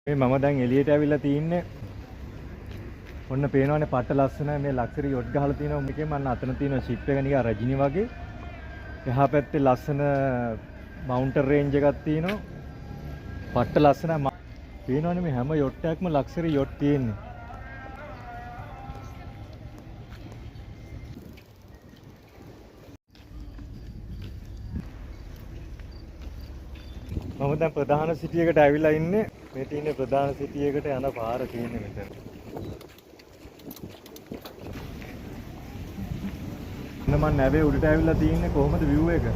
මේ මම දැන් එළියට ඇවිල්ලා තින්නේ. ඔන්න පේනවනේ පට ලස්සන මේ ලක්සරි යොට් ගහලා තියෙනවා. මේකෙන් මම අතන තියෙන ෂිප් එක නිකන් රජිනි වගේ. එහා පැත්තේ ලස්සන මවුන්ටන් රේන්ජ් එකක් තියෙනවා. පට ලස්සන. පේනවනේ මේ හැම යොට් එකක්ම ලක්සරි යොට් තියෙන්නේ. මම දැන් ප්‍රධාන සිටි එකට ඇවිල්ලා ඉන්නේ. මේ තියෙන ප්‍රධාන සිටි එකට යන පාර තියෙන්නේ මෙතන. මම නැවේ උඩට ඇවිල්ලා තින්නේ කොහොමද view එක?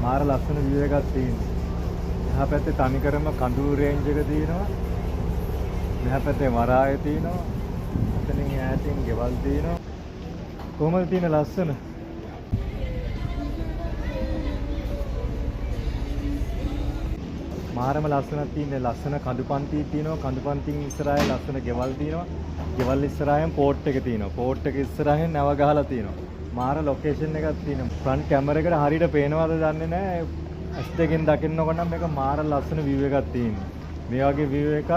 මාර ලස්සන view එකක් තියෙන්නේ. එහා පැත්තේ තනිකරම කඳුළු රේන්ජ් එක තියෙනවා. මෙහා පැත්තේ වරාය තියෙනවා. එතනින් ඈතින් ගෙවල් තියෙනවා. කොහොමද තියෙන ලස්සන? මාරම ලස්සනක් තියෙන ලස්සන කඳුපන්ති තියෙනවා. කඳුපන්තින් ඉස්සරහින් ලස්සන ගෙවල් තියෙනවා. ගෙවල් ඉස්සරහින් පෝට් එක තියෙනවා. පෝට් එක ඉස්සරහින් නැව ගහලා තියෙනවා. මාර ලොකේෂන් එකක් තියෙනවා. ෆ්‍රන්ට් කැමරා එකට හරියට පේනවද දන්නේ නැහැ. ඇස් දෙකෙන් දකින්නකොට නම් මේක මාර ලස්සන view එකක් තියෙනවා. මේ වගේ view එකක්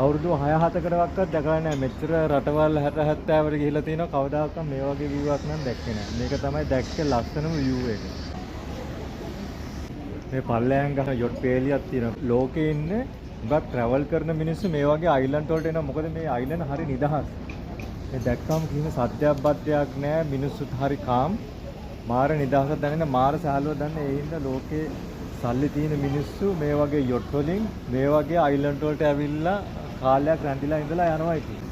අවුරුදු 6-7කටවත් දැකලා නැහැ. මෙච්චර රටවල් 60-70 වල ගිහිලා තියෙනවා. කවදාකවත් මේ වගේ view එකක් නම් දැක්කේ නැහැ. මේක තමයි දැක්කේ ලස්සනම view එක. මේ පල්ලෑන් ගහ යොට් පේලියක් තියෙනවා. ලෝකේ ඉන්නේ හුඟක් ට්‍රැවල් කරන මිනිස්සු මේ වගේ අයිලන්ඩ් වලට එනවා. මොකද මේ අයිලන්ඩ් හරි නිදහස්. මේ දැක්කම කිසිම සත්‍යයක් බද්දයක් නැහැ. මිනිස්සුත් හරි කාම්. මාර නිදහසක් දැනෙන මාර සහලුවක් දැනෙන ඒ හින්දා ලෝකේ සල්ලි තියෙන මිනිස්සු මේ වගේ යොට් වලින් මේ වගේ අයිලන්ඩ් වලට ඇවිල්ලා කාලයක් රැඳිලා ඉඳලා යනවා ඉතින්.